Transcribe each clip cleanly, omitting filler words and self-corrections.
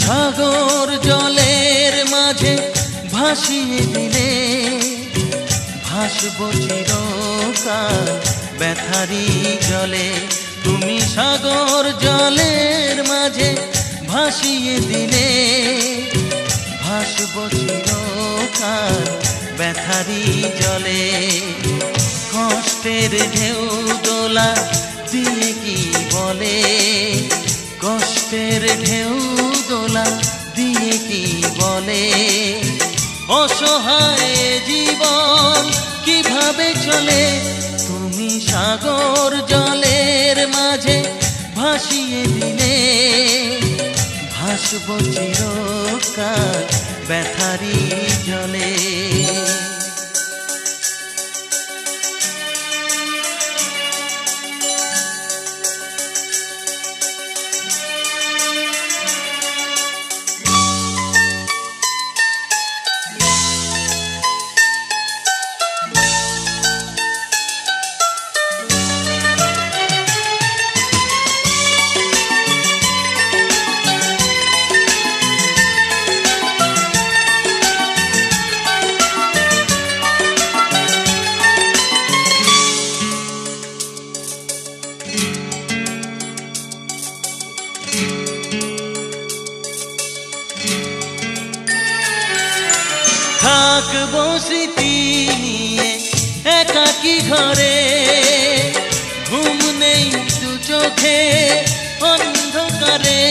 সাগর জলের মাঝে ভাসিয়ে দিলে ভাসব চিরকাল ব্যথারি জলে। তুমি সাগর জলের মাঝে ভাসিয়ে দিলে ভাসব চিরকাল ব্যথারি জলে। কষ্টের ঢেউ দোলা দিয়ে কি বলে, কষ্টের ঢেউ দোলা দিয়ে কি বলে, অসহায় জীবন কিভাবে চলে। তুমি সাগর জলের মাঝে ভাসিয়ে দিলে ভাসব চিরকাল ব্যথারি জলে। থাকবো স্মৃতি নিয়ে একাকী ঘরে, ঘুম নেই দু চোখে অন্ধকারে।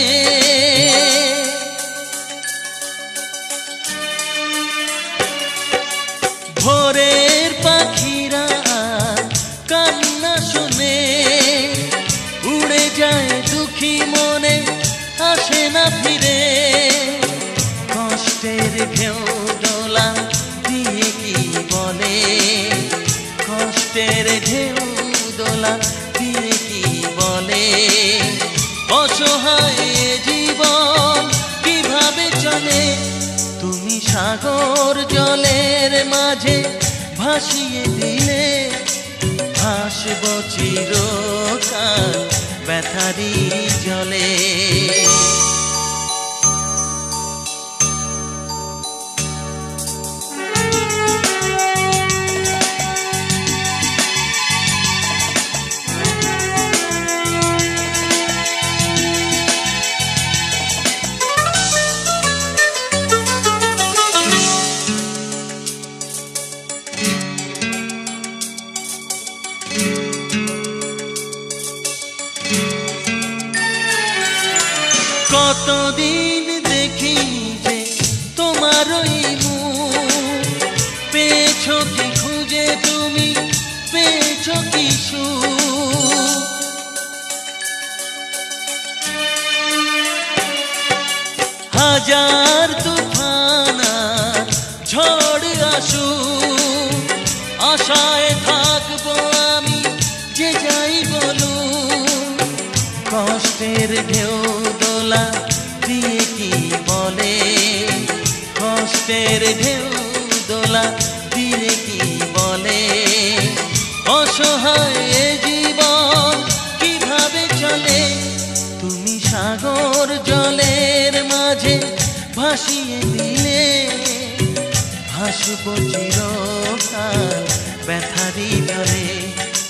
ভোরের পাখিরা কান্না শুনে উড়ে যায় দুঃখী মনে আসে না ফিরে। কষ্টের ঢেউ দোলা দিয়ে কি বলে, কষ্টের ঢেউ দোলা দিয়ে কি বলে, অসহায় জীবন কিভাবে চলে। তুমি সাগর জলের মাঝে ভাসিয়ে দিলে ভাসব চিরকাল ব্যথারি জলে। কতদিন দেখি যে তোমার ওই মুখ, পেয়েছো কি খুঁজে তুমি, পেয়েছো কি সুখ। হাজার তুফান ঝড় আসুক, আশায় থাকবো আমি যে যাই বলুক। কষ্টের ঢেউ দোলা দিয়ে কি বলে, কষ্টের ঢেউ দোলা দিয়ে কি বলে, অসহায় জীবন কিভাবে চলে। তুমি সাগর জলের মাঝে ভাসিয়ে দিলে ভাসব চিরকাল ব্যথারি জলে।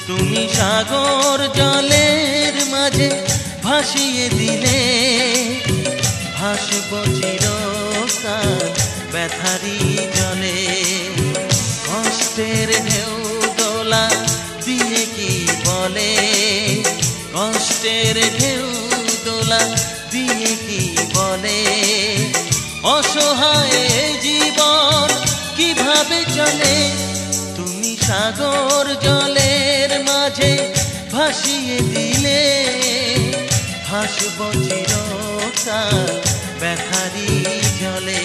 তুমি সাগর জলের মাঝে ভাসিয়ে দিলে ভাসব চিরকাল ব্যথারি জলে। কষ্টের ঢেউ দোলা দিয়ে কি বলে, কষ্টের ঢেউ দোলা দিয়ে কি বলে, অসহায় জীবন কিভাবে চলে। তুমি সাগর জলের মাঝে ভাসিয়ে দিলে ভাসব চিরকাল ব্যথারি জলে।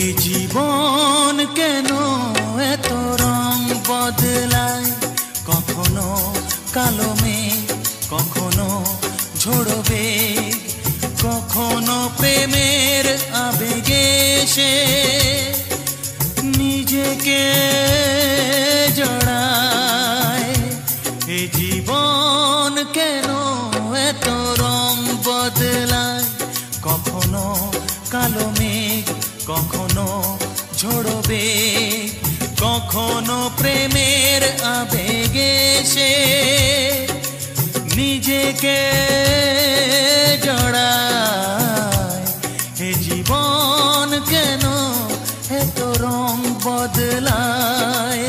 এ জীবন কেন এত রং বদলায়, কখনো কালো মেঘ, কখনো ঝোড়ো বেগ, কখনো প্রেমের আবেগে সে নিজেকে জড়ায়। এ জীবন কেন এত রং বদলায়, কখনো কালো মেঘ, কখনো ঝোড়ো বেগ, কখনো প্রেমের আবেগে সে নিজেকে জড়ায়। এ জীবন কেন এত রং বদলায়।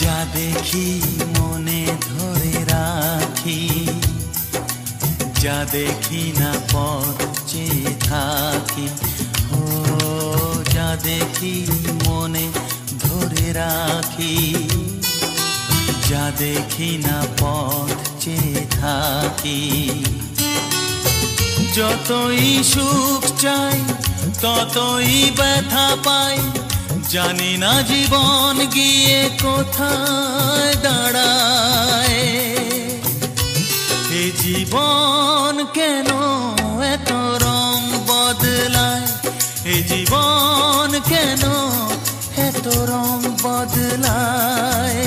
যা দেখি মনে ধরে রাখি, যা দেখি না পথ চেয়ে থাকি। ও যা দেখি মনে ধরে রাখি, যা দেখি না পথ চেয়ে থাকি। যতই সুখ চাই ততই ব্যথা পাই, জানি না জীবন গিয়ে কোথায় দাঁড়ায়। এ জীবন কেন এত রং বদলায়, এ জীবন কেন এত রং বদলায়।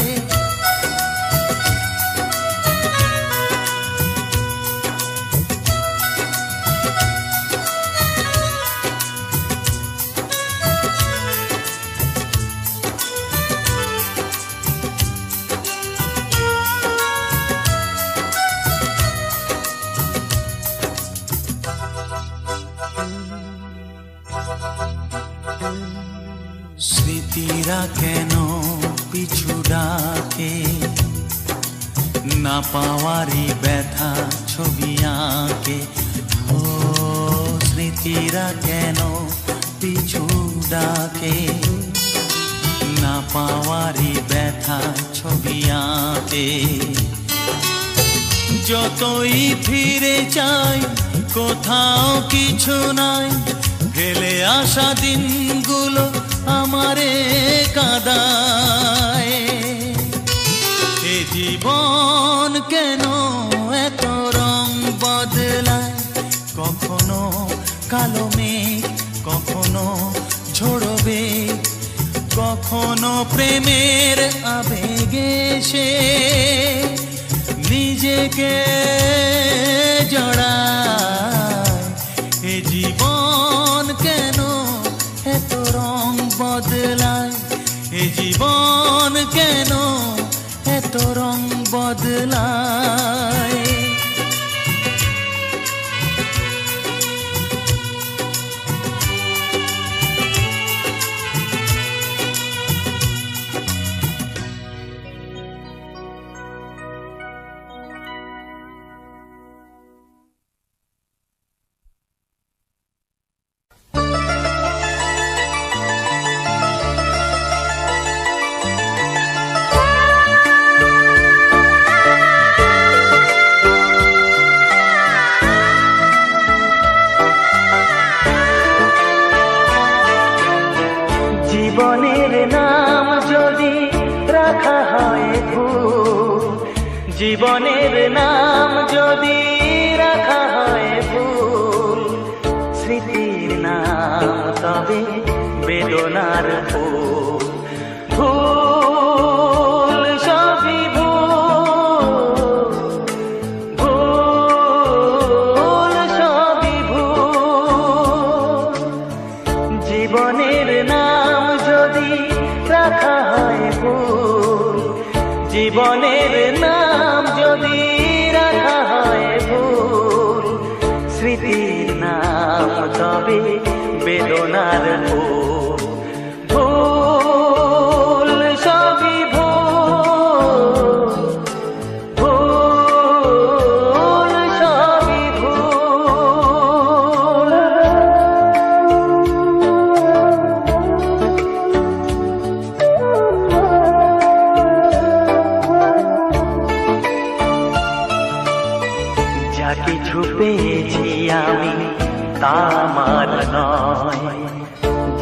স্মৃতিরা কেন পিছু ডাকে, না পাওয়ারই ব্যথা ছবি আঁকে। ও স্মৃতিরা কেন পিছু ডাকে, না পাওয়ারই ব্যথা ছবি আঁকে। যতই ফিরে চাই কোথাও কিছু নাই, ফেলে আসা দিনগুলো আমারে কাঁদায়। এ জীবন কেন এত রং বদলায়, কখনো কালো মেঘ, কখনো ঝোড়ো বেগ, কখনো প্রেমের আবেগে সে নিজেকে জড়ায়। এ জীবন কেন এত রং বদলায়, এ জীবন কেন এত রং বদলায়। জীবনের নাম যদি রাখা হয় ভুল, জীবনের নাম যদি রাখা হয় ভুল, স্মৃতির নাম তবে বেদনার ফুল। ভুল সবই ভুল, ভুল সবই ভুল। জীবনের নাম যদি রাখা হয় ভুল, জীবনের নাম যদি রাখা হয় ভুল, স্মৃতির নাম তবে বেদনার ফুল। ভুল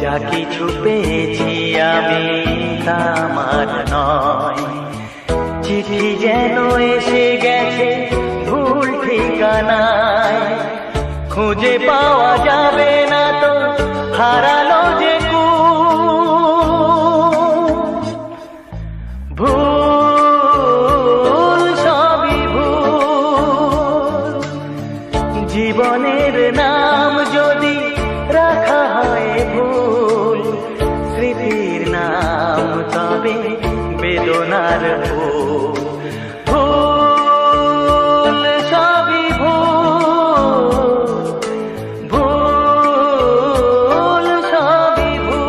যা কিছু পেয়েছি আমি তা আমার নয়, চিঠি যেন এসে গেছে ভুল ঠিকানায়, খুঁজে পাওয়া যাবে না তো হারালো যে ভুল, সবই ভুল। জীবনের নাম যদি রাখা হয় ভুল, স্মৃতির নাম তবে বেদনার ভুল। ভুল, সবই ভুল, ভুল, সবই ভুল।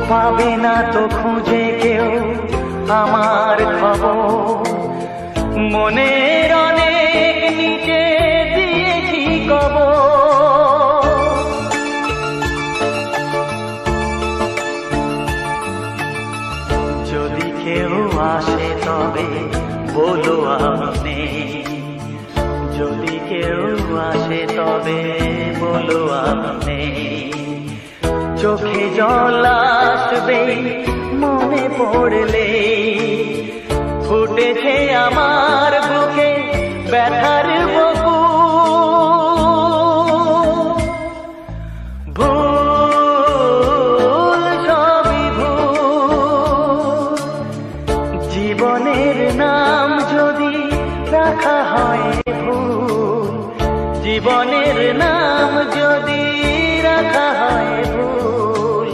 পাবে না তো খুঁজে কেউ আমার খবর, মনের অনেক নিচে দিয়েছি কবর। যদি কেউ আসে তবে বলো আমি নেই, যদি কেউ আসে তবে বলো আমি নেই। চোখে জল আসবে মনে পড়লে, ফুটেছে আমার বুকে ব্যথার বকুল। ভুল, সবই ভুল। জীবনের নাম যদি রাখা হয় ভুল, জীবনের নাম যদি রাখা হয় ভুল,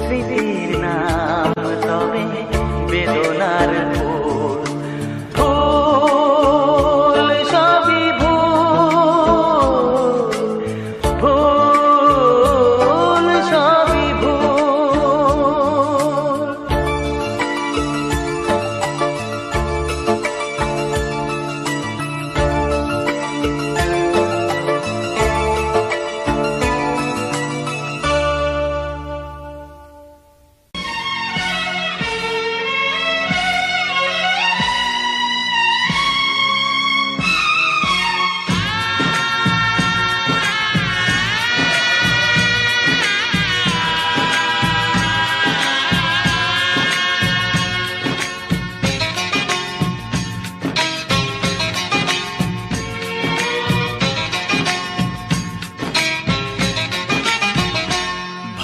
স্মৃতির নাম তবে বেদনার ভুল। ভুল, সবই ভুল, ভুল, সবই ভুল।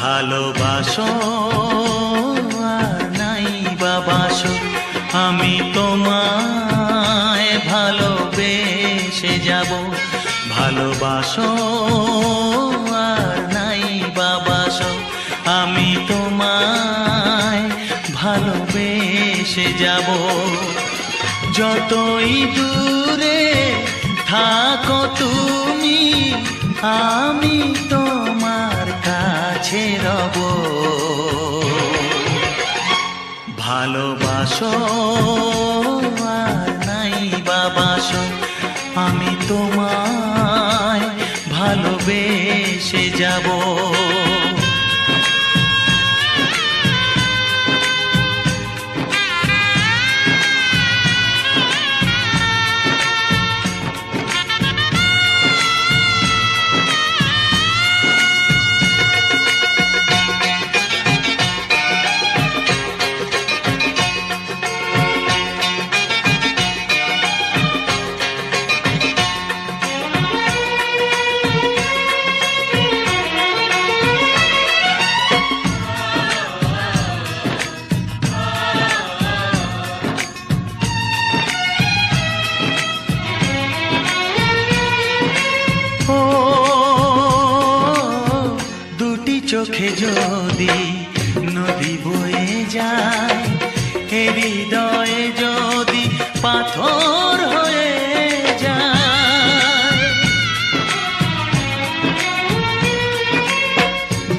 ভালোবাসো আর নাই বাবাসো, আমি তোমায় ভালোবেসে যাব। ভালোবাসো আর নাই বাবাসো, আমি তোমায় ভালোবেসে যাব। যতই দূরে থাকো তুমি, আমি তোমার কাছে রব। ভালোবাসো আর নাই বাবাসো, আমি তোমায় ভালোবেসে যাব। চোখে যদি নদী বয়ে যায়, হৃদয়ে যদি পাথর হয়ে যায়,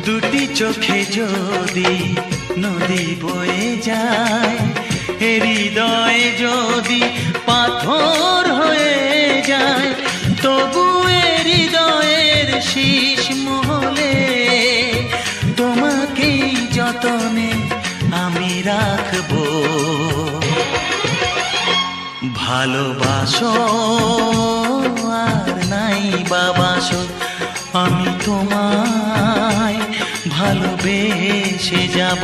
দুটি চোখে যদি নদী বয়ে যায়, হৃদয়ে যদি পাথর হয়ে যায়, তবু হৃদয়ের শীষ মহলে তোমাকেই যতনে আমি রাখবো। ভালোবাসো আর নাই বাবাসো, আমি তোমায় ভালোবেসে যাব।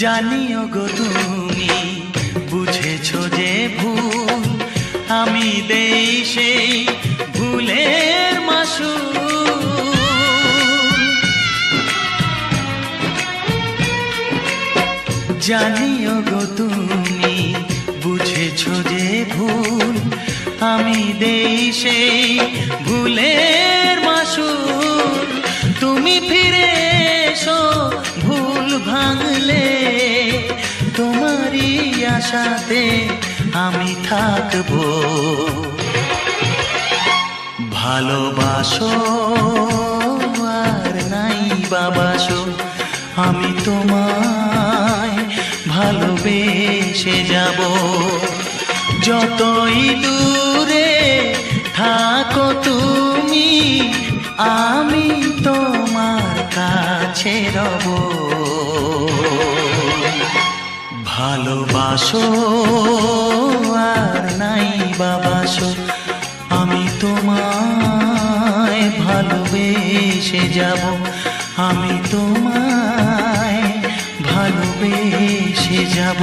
জানিও গো তুমি বুঝেছো যে ভুল, আমি দেই সেই ভুলের মাসুল। জানিও গো তুমি বুঝেছো যে ভুল, আমি দেই সেই ভুলের মাসুল। তুমি ফিরে এসো ভুল ভাঙলে, তোমারই আশাতে আমি থাকবো। ভালোবাসো আর নাই বাবাসো, আমি তোমায় ভালোবেসে যাব। যতই দূরে থাকো তুমি, আমি তোমার কাছে রব। ভালোবাসো আর নাই বাবাসো, আমি তোমায় ভালোবেসে যাব। আমি তোমায় ভালোবেসে যাব।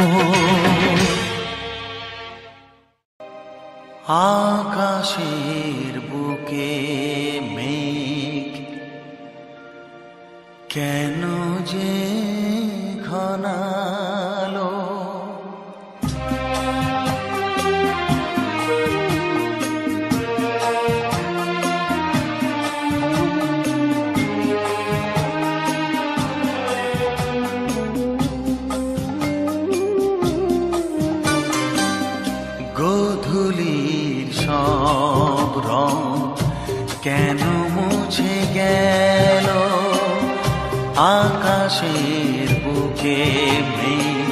আকাশের বুকে মেঘ কেন যে ঘনালো, গোধূলির সব রং কেন মুছে গেল, আকাশের বুকে মেঘ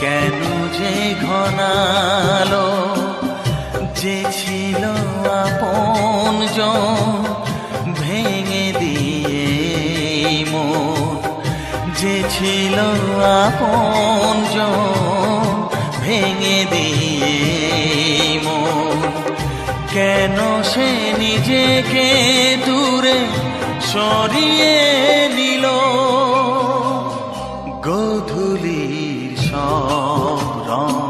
কেন যে ঘনালো। যে ছিল আপনজন ভেঙে দিয়ে মন, যে ছিল আপনজন ভেঙে দিয়ে মন, কেন সে নিজেকে দূরে সরিয়ে নিল। গোধূলির সব রং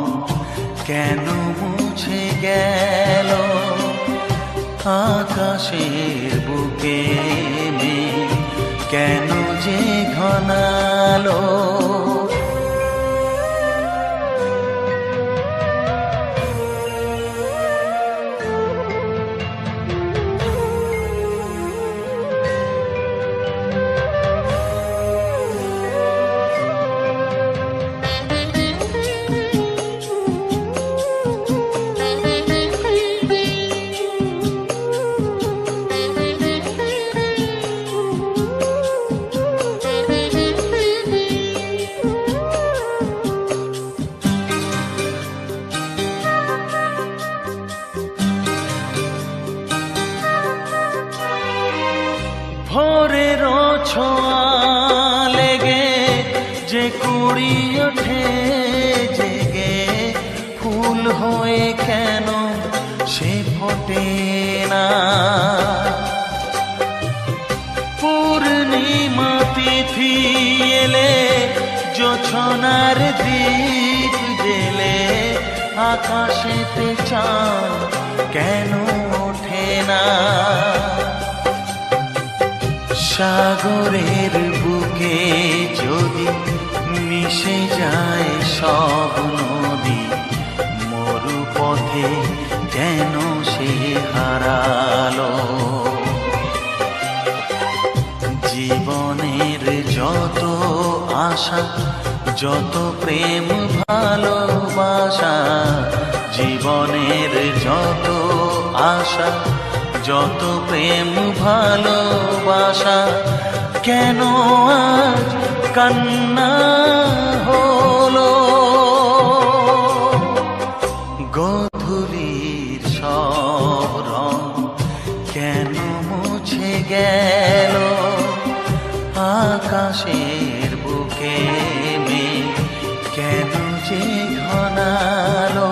কেন মুছে গেল, আকাশের বুকে মেঘ কেন যে ঘনালো। ভোরের ছোঁয়া লেগে যে কুড়ি ওঠে জেগে, ফুল হয়ে কেন সে ফোটে না। পূর্ণিমা তিথি এলে জোছনার দীপ জেলে, আকাশেতে চাঁদ কেন ওঠে না। সাগরের বুকে যদি মিশে যায় সব নদী, মরু পথে কেন সে হারালো? জীবনের যত আশা, যত প্রেম ভালোবাসা, জীবনের যত আশা, যত প্রেম ভালোবাসা, কেন আজ কান্না হলো? গোধূলির সব রং কেন মুছে গেল? আকাশের বুকে মেঘ কেন যে ঘনালো?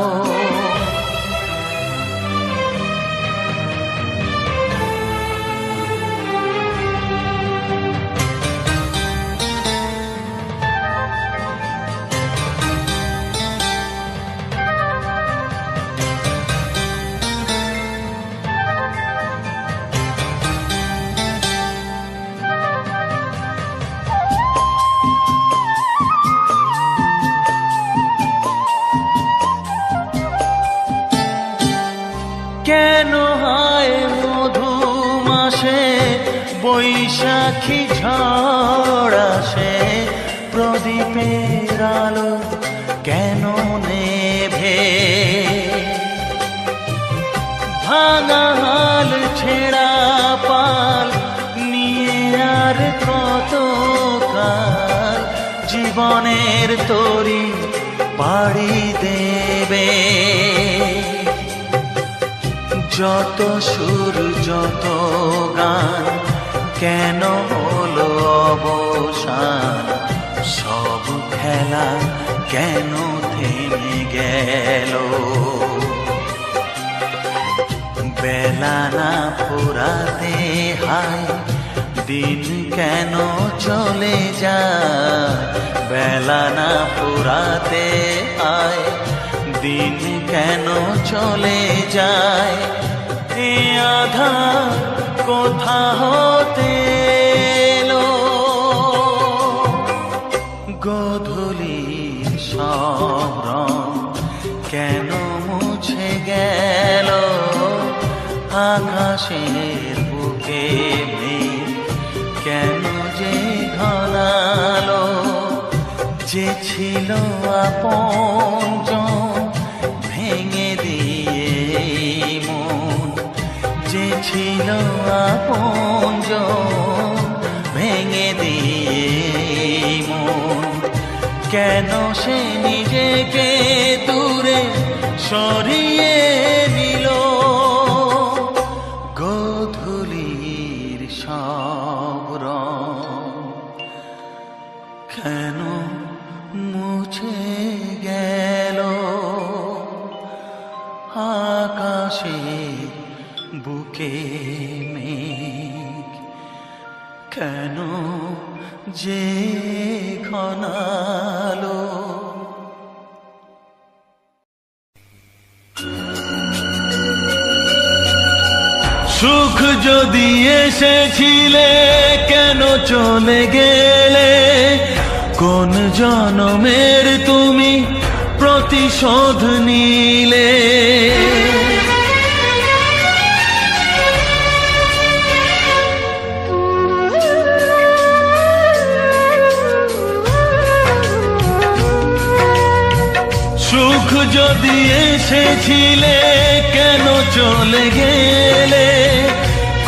কেন হয় মধুমাসে বৈশাখী ঝড় আসে? প্রদীপের আলো কেন নেভে? ভাঙা হাল ছেঁড়া পাল নিয়ে আর কত কাল জীবনের তরি পাড়ি দেবে? যত সুর যত গান কেন হলো অবসান? সব খেলা কেন থেমে গেল? বেলা না ফুরাতে হায় দিন কেন চলে যায়? বেলা না ফুরাতে হায় দিন কেন চলে যায়? এ আধার কোথা হতে এলো? গোধূলির সব রং কেন মুছে গেল? আকাশের বুকে মেঘ কেন যে ঘনালো? যে ছিল আপনজন ভেঙে দিয়ে মন, যে ছিল আপনজন ভেঙে দিয়ে মন, কেন সে নিজেকে দূরে সরিয়ে নিল? গোধূলির সব রং কেন মুছে গেল? আকাশে বুকে মেঘ কেন যে ঘনালো? সুখ যদি এসেছিলে কেন চলে গেলে? কোন জনমের তুমি প্রতিশোধ নিলে? সুখ যদি এসেছিলে কেন চলে গেলে?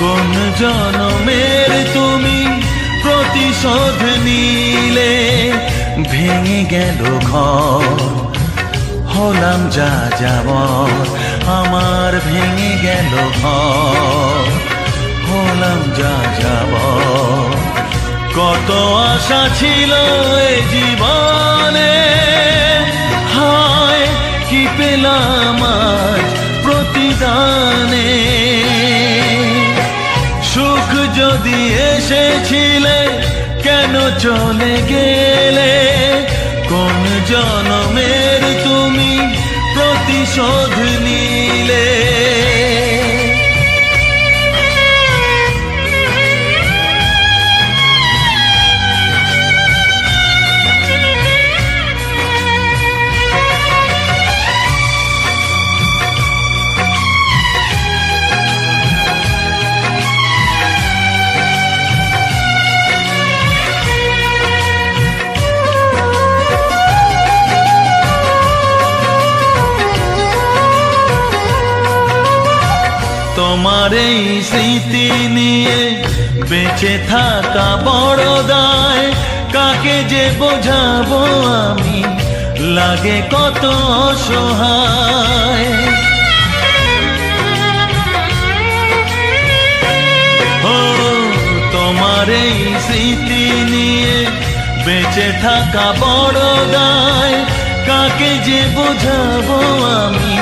কোন জনমের তুমি প্রতিশোধ নিলে? ভেঙে গেল ঘর হলাম যা যাবর, আমার ভেঙে গেল ঘর হলাম যা যাবর। কত আশা ছিল এ জীবনে, হায় কি পেলাম আজ প্রতিদানে? সুখ যদি এসেছিলে কেন চলে গেলে? কোন জনমের তুমি প্রতিশোধ নিলে? তোমার এই স্মৃতি নিয়ে বেঁচে থাকা বড় দায়, কাকে যে বোঝাবো আমি, লাগে কত অসহায়। ও তোমার এই স্মৃতি নিয়ে বেঁচে থাকা বড় দায়, কাকে যে বোঝাবো আমি,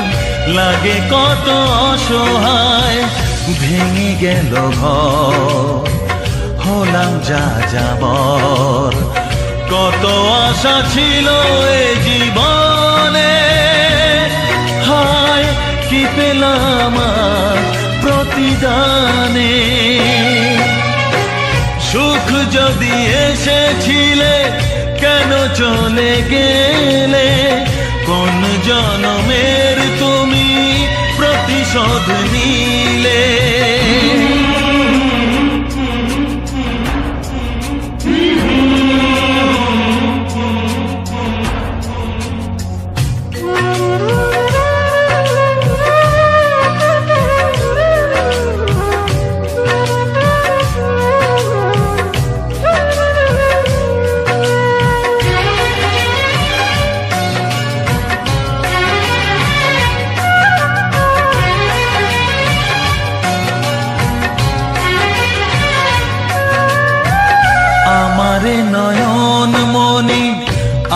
লাগে কত অসহায়। ভেঙে গেল ঘর, হলাম যা যাবর, কত আশা ছিল এ জীবনে, হায় কি পেলাম আজ প্রতিদানে। সুখ যদি এসেছিলে কেন চলে গেলে, কোন জনমের তুমি প্রতিশোধ নিলে। আমারে নয়ন মনি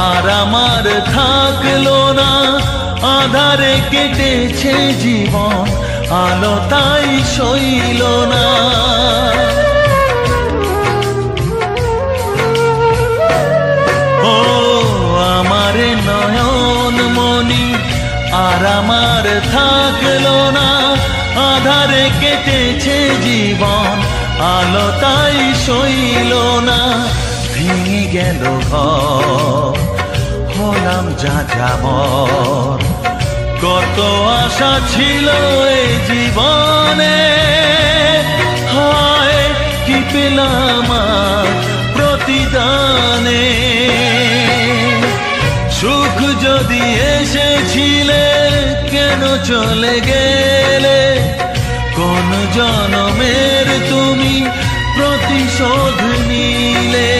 আর আমার থাকলো না, আধারে কেটেছে জীবন, আলো তাই সইল না। ও আমারে নয়ন মনি আর আমার থাকলো না, আধারে কেটেছে জীবন, আলো তাই সইল না। ভেঙে গেল ঘর, হলাম যা যাবর, কত আশা ছিল এ জীবনে, হায় কি পেলাম আজ প্রতিদানে। সুখ যদি এসেছিলে কেন চলে গেলে, কোন জনমের তুমি প্রতিশোধ নিলে।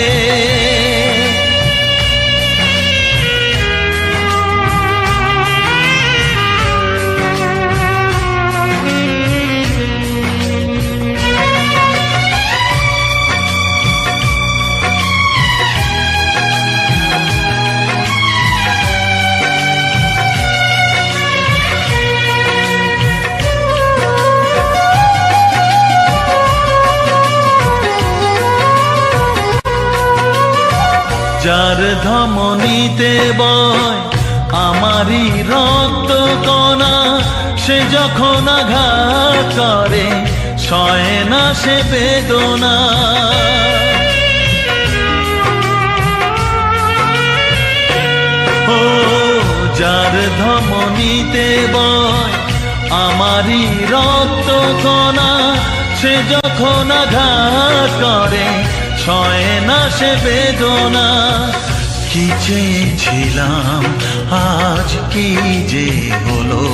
যার ধমনীতে বয় আমারই রক্ত কণা, সে যখন আঘাত করে সয় না সে বেদনা। ও যার ধমনীতে বয় আমারই রক্ত কণা, সে যখন আঘাত করে সয় না সে বেদনা। কি চেয়েছিলাম আজ কি যে হলো,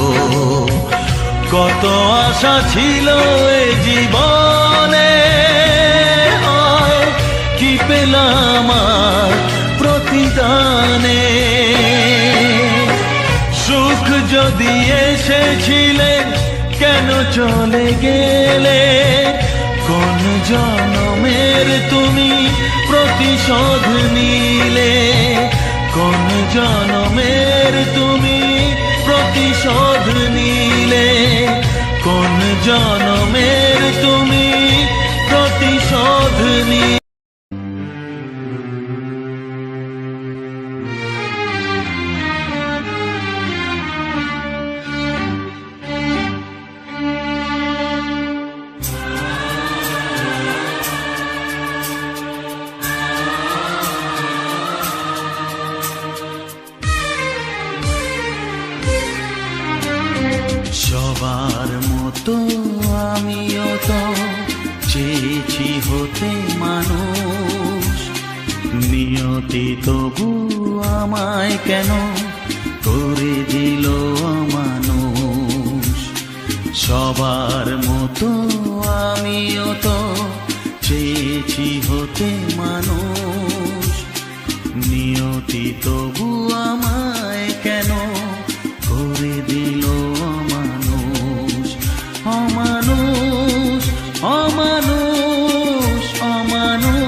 কত আশা ছিল এ জীবনে, কি পেলাম আজ প্রতিদানে। সুখ যদি এসেছিলে কেন চলে গেলে, কোন জনমের তুমি প্রতিশোধ নিলে, কোন জনমের তুমি প্রতিশোধ নিলে, কোন জনমের তুমি প্রতিশোধ নিলে। সবার মতো আমিও তো চেয়েছি হতে মানুষ, নিয়তি তবু আমায় কেন করে দিল অমানুষ। সবার মতো আমিও তো চেয়েছি হতে মানুষ, নিয়তি তবু আমায় কেন করে দিল অমানুষ, অমানুষ, অমানুষ, অমানুষ।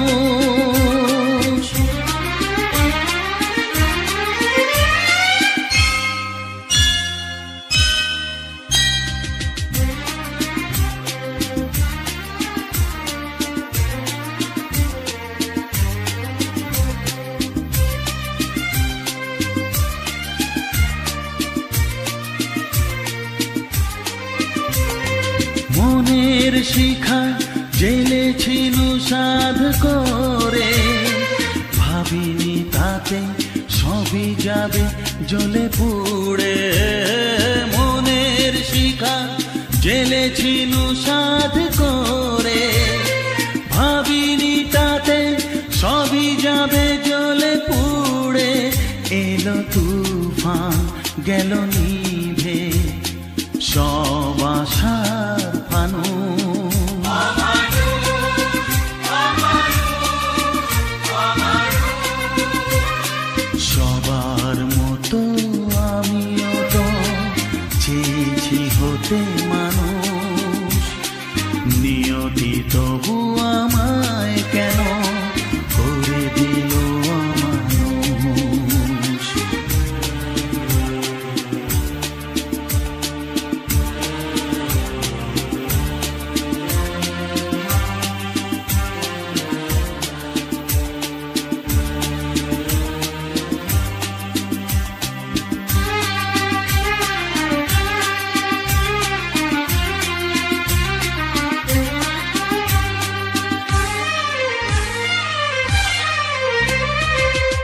মনের শিখা জ্বেলেছিল সাধ করে, ভাবিনি তাতে সবই যাবে জ্বলে পুড়ে। মনের শিখা জ্বেলেছিল সাধ করে, ভাবিনি তাতে সবই যাবে জ্বলে পুড়ে। এলো তুফান গেল নিভে সব আশার ফানুষ, সবার মতো আমিও তো চেয়েছি হতে মানুষ, নিয়তি তবু আমায় কেন করে দিল অমানুষ।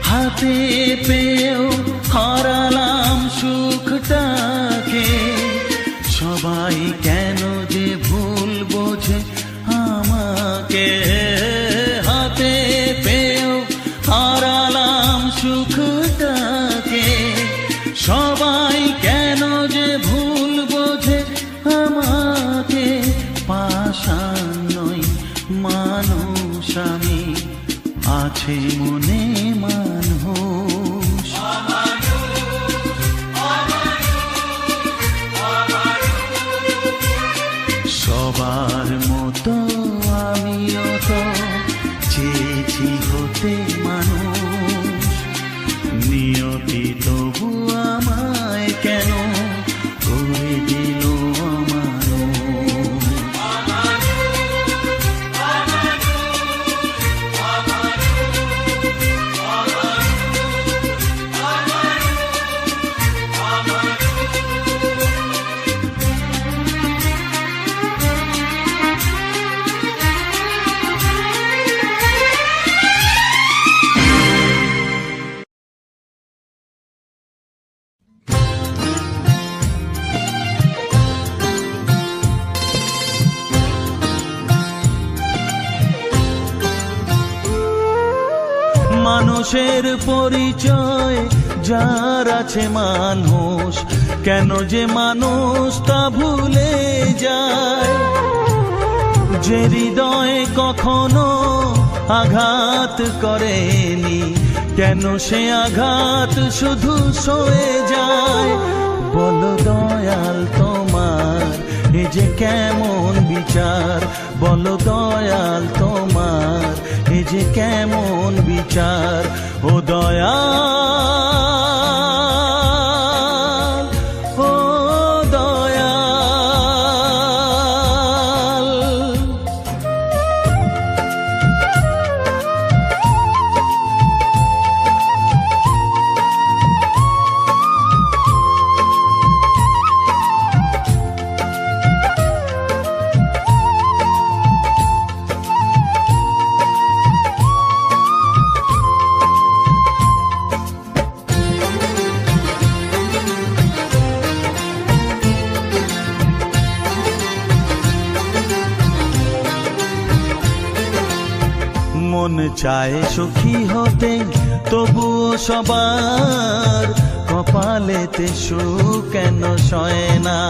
হাতে পেয়েও হারালাম সুখটাকে, সবাই কেন যে ভুল বোঝে আমাকে। হাতে পেয়েও হারালাম সুখটাকে, সবাই কেন যে ভুল বোঝে আমাকে। পাষাণ নই মানুষ আমি, আছে মনে মানুষ, সবার মতো আমিও তো চেয়েছি হতে মানুষ, নিয়তি তবু আমায় কেন করে দিল অমানুষ। মানুষের পরিচয় যার আছে মানুষ, কেন যে মানুষ তা ভুলে যায়। যে হৃদয়ে কখনো আঘাত করেনি, কেন সে আঘাত শুধু সয়ে যায়। বলো দয়াল তোমার এ যে কেমন বিচার, বলো দয়াল তোমার এ যে কেমন বিচার। ও দয়াল, ও দয়াল। মন চায় সুখী হতে, তবুও সবার কপালেতে সুখ কেন সয় না।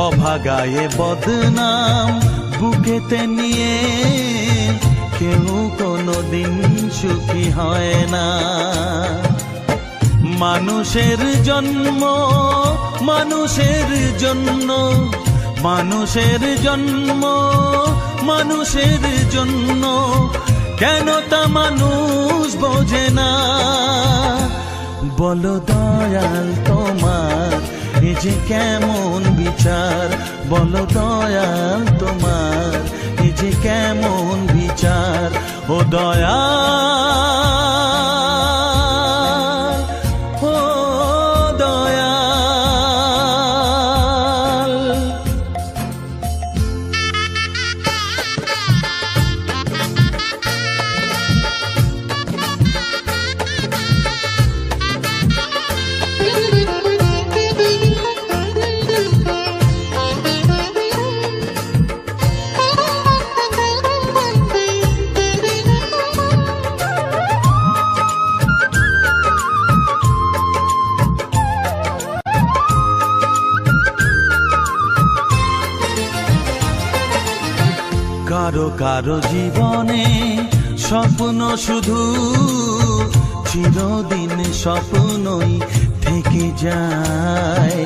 অভাগায়ে বদনাম বুকেতে নিয়ে কেউ কোনোদিন সুখী হয় না। মানুষের জন্ম মানুষের জন্য, মানুষের জন্ম মানুষের জন্য, কেন তা মানুষ বোঝে না। বলো দয়াল তোমার এ যে কেমন বিচার, বলো দয়াল তোমার এ যে কেমন বিচার। ও দয়াল, ও দয়াল। কারো কারো জীবনে স্বপ্ন শুধু চিরদিন স্বপ্নই থেকে যায়।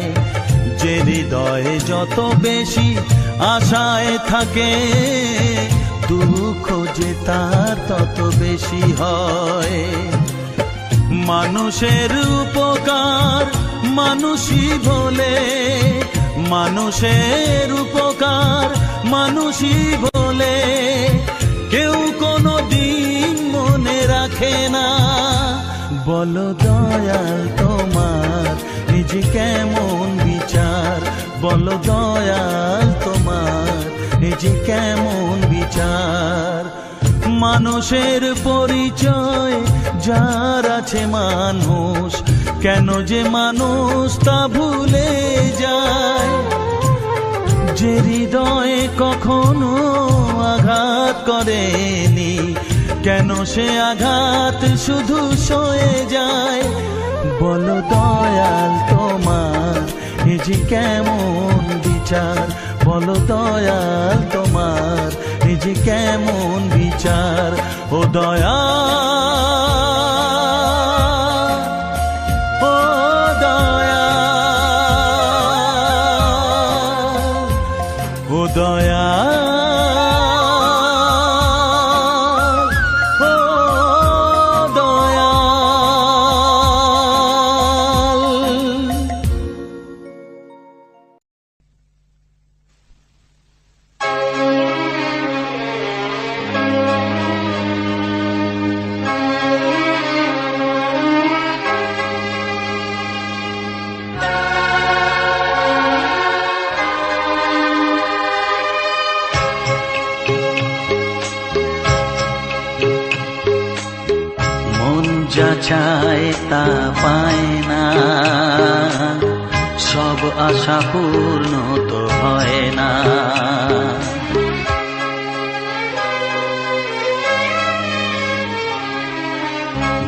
যে হৃদয়ে যত বেশি আশায় থাকে, দুঃখ যে তার তত বেশি হয়। মানুষের উপকার মানুষই বলে, মানুষের উপকার মানুষই বলে, কেউ কোনো দিন মনে রাখে না। বলো দয়াল তোমার এ যে কেমন বিচার, বলো দয়াল তোমার এ যে কেমন বিচার। মানুষের পরিচয় যার আছে মানুষ, কেন যে মানুষ তা ভুলে যায়। যে হৃদয়ে কখনো আঘাত করেনি, কেন সে আঘাত শুধু সয়ে যায়। বলো দয়াল তোমার এ যে কেমন বিচার, বলো দয়াল তোমার এ যে কেমন বিচার। ও দয়াল, ও দয়াল, ও দয়াল, ও দয়াল। যা চায় তা পায় না, সব আশা পূর্ণ তো হয় না।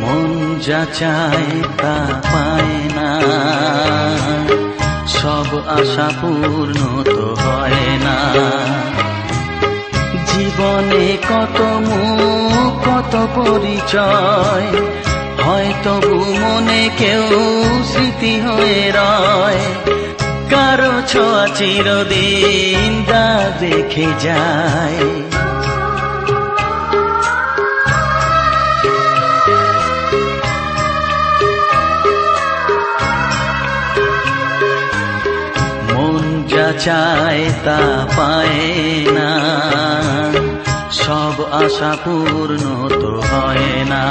মন যা চায় তা পায় না, সব আশা পূর্ণ তো হয় না। জীবনে কত মুখ কত পরিচয়, হয়তবু মনে কেউ স্মৃতি হয়ে রয়। কারো ছোঁয়া চিরদিন দাগ রেখে যায়। মন যা চায় তা পায় না, সব আশা পূর্ণ তো হয় না।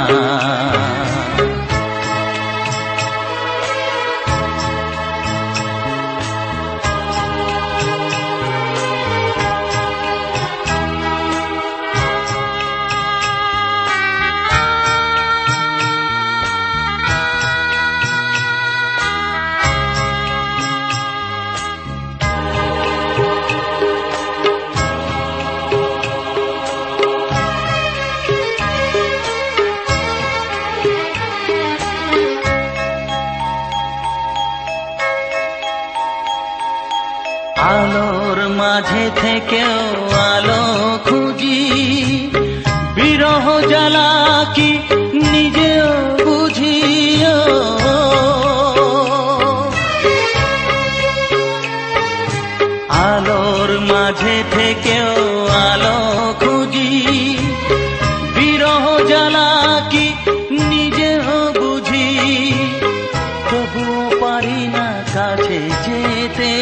আলোর মাঝে থেকেও আলো খুঁজি, বিরহ জ্বালা কি নিজেও বুঝি। আলোর মাঝে থেকেও আলো খুঁজি, বিরহ জ্বালা কি নিজেও বুঝি। তবুও পারি না কাছে যেতে,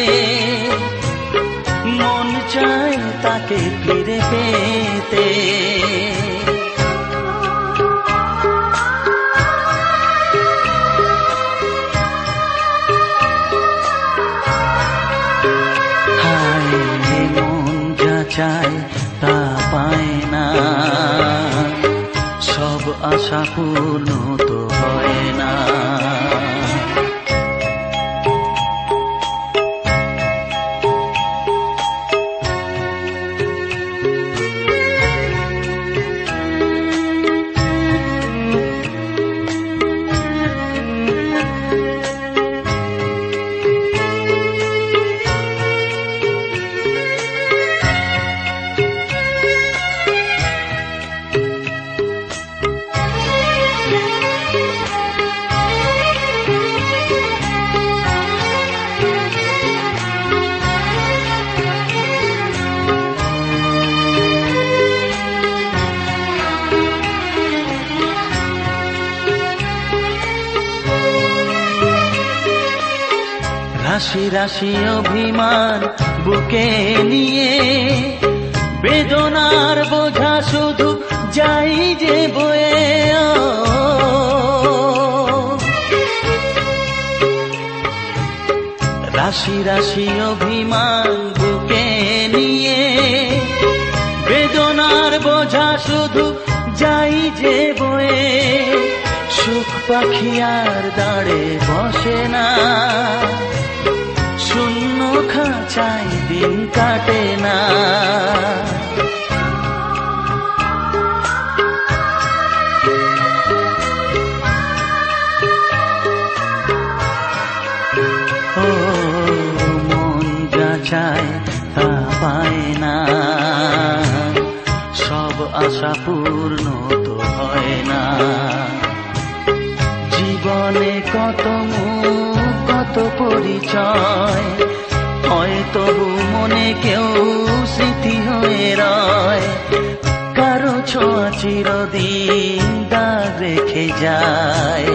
মন চায় তাকে ফিরে পেতে। হায় মন যা চায় তা পায় না, সব আশা পূর্ণ তো হয় না। রাশি রাশি অভিমান বুকে নিয়ে, বেদনার বোঝা শুধু যাই যে বয়ে। রাশি রাশি অভিমান বুকে নিয়ে, বেদনার বোঝা শুধু যাই যে বয়ে। সুখ পাখি আর দাঁড়ে বসে না, শূন্য খাঁচায় দিন কাটে না। ও মন যা চায় তা পায় না, সব আশা পূর্ণ তো হয় না। জীবনে কত মুখ কত পরিচয়, হয় তবু মনে কেউ স্মৃতি হয়ে রয়। কারো ছোঁয়া চিরদিন দাগ রেখে যায়।